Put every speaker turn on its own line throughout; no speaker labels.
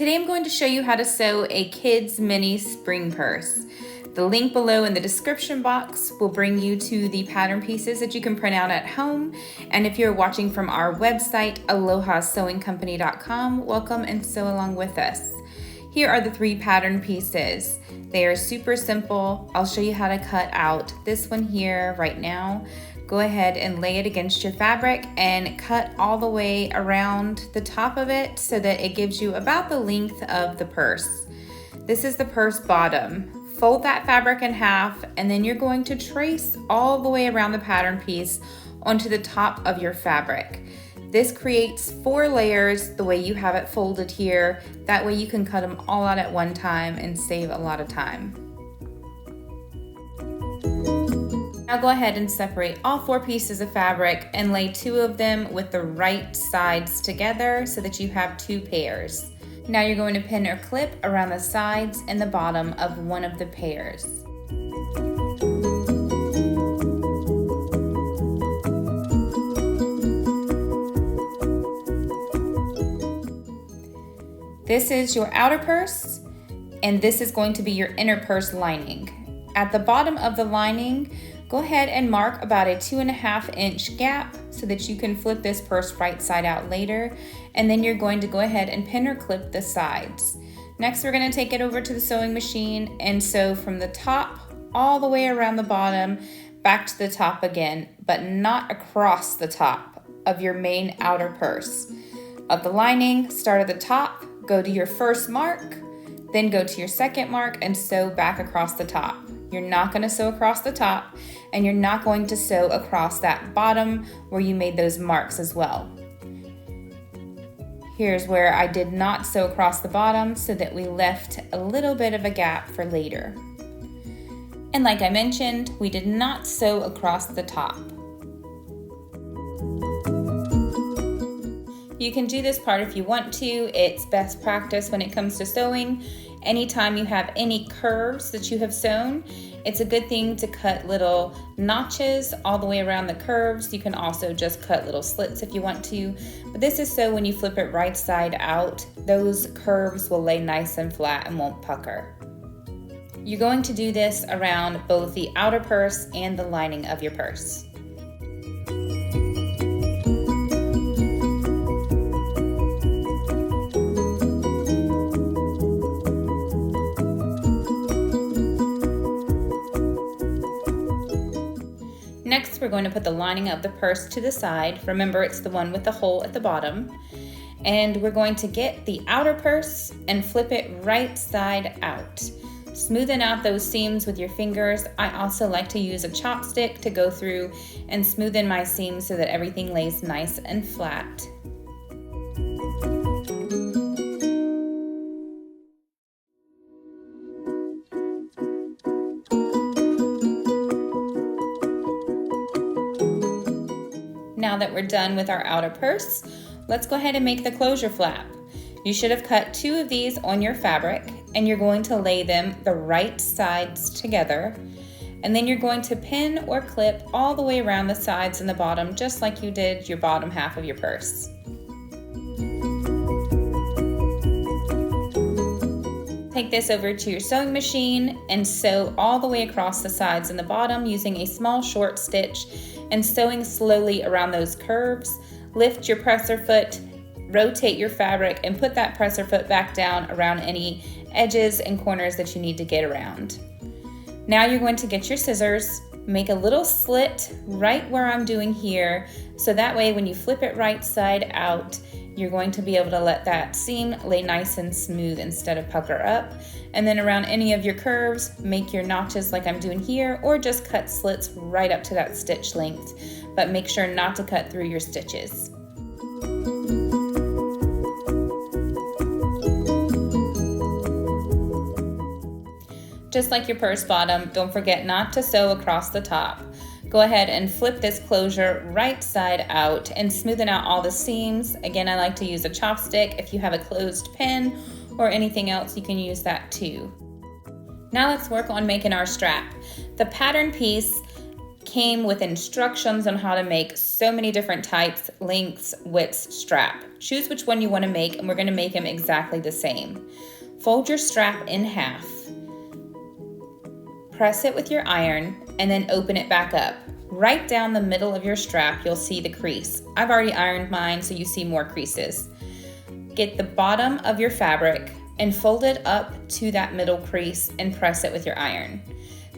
Today I'm going to show you how to sew a kid's mini spring purse. The link below in the description box will bring you to the pattern pieces that you can print out at home. And if you're watching from our website, alohasewingcompany.com, welcome and sew along with us. Here are the 3 pattern pieces. They are super simple. I'll show you how to cut out this one here right now. Go ahead and lay it against your fabric and cut all the way around the top of it so that it gives you about the length of the purse. This is the purse bottom. Fold that fabric in half and then you're going to trace all the way around the pattern piece onto the top of your fabric. This creates 4 layers the way you have it folded here. That way you can cut them all out at one time and save a lot of time. Now go ahead and separate all 4 pieces of fabric and lay 2 of them with the right sides together so that you have 2 pairs. Now you're going to pin or clip around the sides and the bottom of one of the pairs. This is your outer purse, and this is going to be your inner purse lining. At the bottom of the lining, go ahead and mark about a 2.5-inch gap so that you can flip this purse right side out later. And then you're going to go ahead and pin or clip the sides. Next, we're going to take it over to the sewing machine and sew from the top all the way around the bottom back to the top again, but not across the top of your main outer purse. Of the lining, start at the top, go to your first mark, then go to your second mark and sew back across the top. You're not going to sew across the top, and you're not going to sew across that bottom where you made those marks as well. Here's where I did not sew across the bottom so that we left a little bit of a gap for later. And like I mentioned, we did not sew across the top. You can do this part if you want to. It's best practice when it comes to sewing. Anytime you have any curves that you have sewn, it's a good thing to cut little notches all the way around the curves. You can also just cut little slits if you want to, but this is so when you flip it right side out, those curves will lay nice and flat and won't pucker. You're going to do this around both the outer purse and the lining of your purse. Next, we're going to put the lining of the purse to the side. Remember, it's the one with the hole at the bottom. And we're going to get the outer purse and flip it right side out. Smoothen out those seams with your fingers. I also like to use a chopstick to go through and smoothen my seams so that everything lays nice and flat. Now that we're done with our outer purse, let's go ahead and make the closure flap. You should have cut 2 of these on your fabric, and you're going to lay them the right sides together. And then you're going to pin or clip all the way around the sides and the bottom, just like you did your bottom half of your purse. Take this over to your sewing machine and sew all the way across the sides and the bottom using a small short stitch and sewing slowly around those curves. Lift your presser foot, rotate your fabric, and put that presser foot back down around any edges and corners that you need to get around. Now you're going to get your scissors, make a little slit right where I'm doing here, so that way when you flip it right side out, you're going to be able to let that seam lay nice and smooth instead of pucker up. And then around any of your curves, make your notches like I'm doing here, or just cut slits right up to that stitch length, but make sure not to cut through your stitches. Just like your purse bottom, don't forget not to sew across the top. Go ahead and flip this closure right side out and smoothen out all the seams. Again, I like to use a chopstick. If you have a closed pin or anything else, you can use that too. Now let's work on making our strap. The pattern piece came with instructions on how to make so many different types, lengths, widths, strap. Choose which one you want to make, and we're going to make them exactly the same. Fold your strap in half. Press it with your iron and then open it back up. Right down the middle of your strap, you'll see the crease. I've already ironed mine, so you see more creases. Get the bottom of your fabric and fold it up to that middle crease and press it with your iron.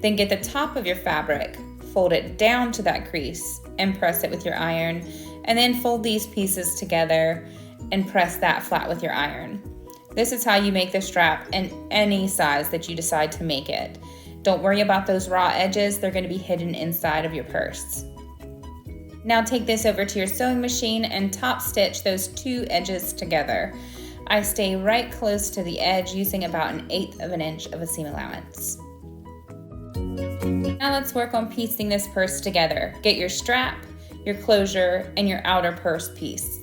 Then get the top of your fabric, fold it down to that crease and press it with your iron, and then fold these pieces together and press that flat with your iron. This is how you make the strap in any size that you decide to make it. Don't worry about those raw edges, they're going to be hidden inside of your purse. Now take this over to your sewing machine and top stitch those two edges together. I stay right close to the edge using about 1/8 of an inch of a seam allowance. Now let's work on piecing this purse together. Get your strap, your closure, and your outer purse piece.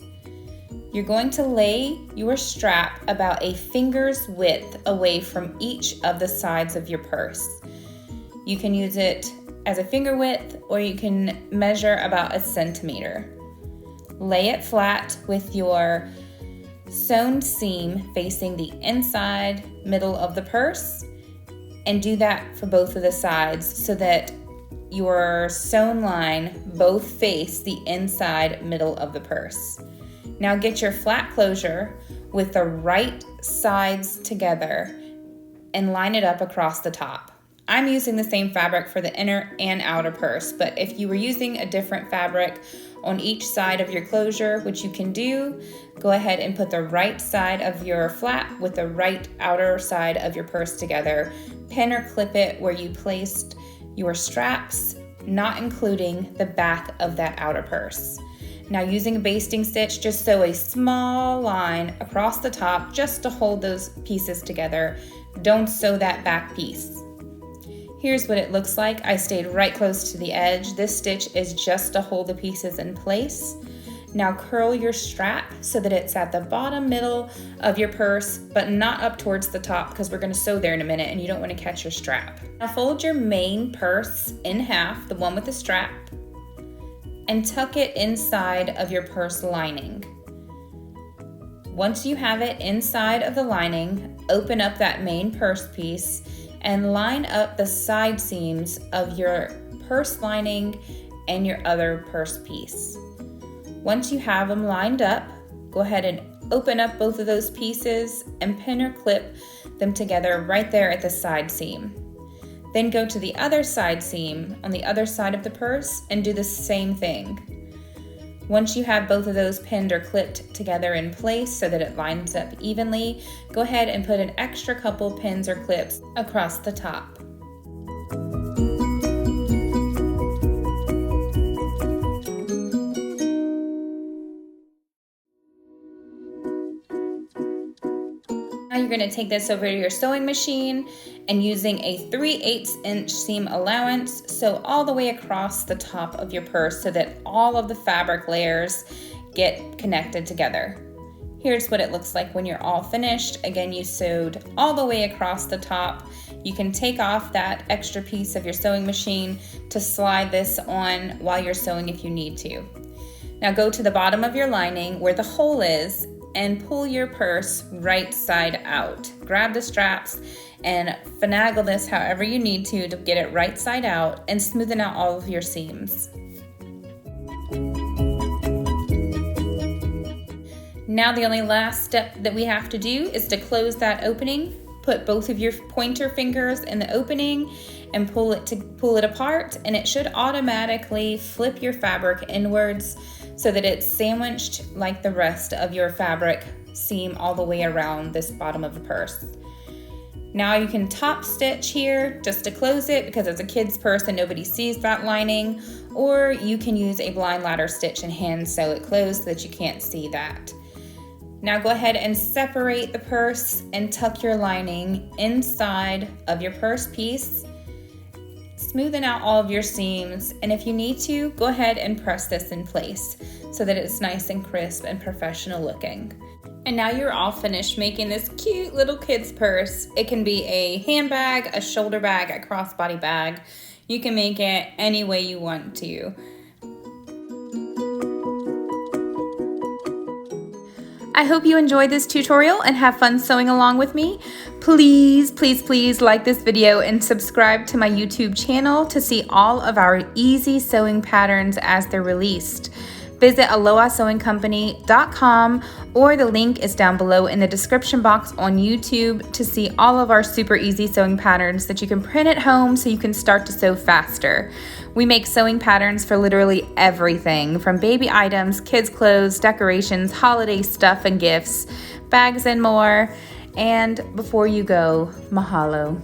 You're going to lay your strap about a finger's width away from each of the sides of your purse. You can use it as a finger width, or you can measure about 1 centimeter. Lay it flat with your sewn seam facing the inside middle of the purse, and do that for both of the sides so that your sewn line both face the inside middle of the purse. Now get your flat closure with the right sides together and line it up across the top. I'm using the same fabric for the inner and outer purse, but if you were using a different fabric on each side of your closure, which you can do, go ahead and put the right side of your flap with the right outer side of your purse together. Pin or clip it where you placed your straps, not including the back of that outer purse. Now using a basting stitch, just sew a small line across the top just to hold those pieces together. Don't sew that back piece. Here's what it looks like. I stayed right close to the edge. This stitch is just to hold the pieces in place. Now curl your strap so that it's at the bottom middle of your purse, but not up towards the top because we're going to sew there in a minute and you don't want to catch your strap. Now fold your main purse in half, the one with the strap, and tuck it inside of your purse lining. Once you have it inside of the lining, open up that main purse piece and line up the side seams of your purse lining and your other purse piece. Once you have them lined up, go ahead and open up both of those pieces and pin or clip them together right there at the side seam. Then go to the other side seam on the other side of the purse and do the same thing. Once you have both of those pinned or clipped together in place so that it lines up evenly, go ahead and put an extra couple pins or clips across the top. Now you're going to take this over to your sewing machine and using a 3/8 inch seam allowance, sew all the way across the top of your purse so that all of the fabric layers get connected together. Here's what it looks like when you're all finished. Again, you sewed all the way across the top. You can take off that extra piece of your sewing machine to slide this on while you're sewing if you need to. Now go to the bottom of your lining where the hole is and pull your purse right side out. Grab the straps and finagle this however you need to get it right side out and smoothen out all of your seams. Now the only last step that we have to do is to close that opening. Put both of your pointer fingers in the opening and pull it apart, and it should automatically flip your fabric inwards so that it's sandwiched like the rest of your fabric seam all the way around this bottom of the purse. Now you can top stitch here just to close it because it's a kid's purse and nobody sees that lining, or you can use a blind ladder stitch and hand sew it closed so that you can't see that. Now go ahead and separate the purse and tuck your lining inside of your purse piece. Smoothen out all of your seams, and if you need to, go ahead and press this in place so that it's nice and crisp and professional looking. And now you're all finished making this cute little kid's purse. It can be a handbag, a shoulder bag, a crossbody bag. You can make it any way you want to. I hope you enjoyed this tutorial and have fun sewing along with me. Please, please, please like this video and subscribe to my YouTube channel to see all of our easy sewing patterns as they're released. Visit alohasewingcompany.com or the link is down below in the description box on YouTube to see all of our super easy sewing patterns that you can print at home so you can start to sew faster. We make sewing patterns for literally everything from baby items, kids' clothes, decorations, holiday stuff and gifts, bags and more. And before you go, mahalo.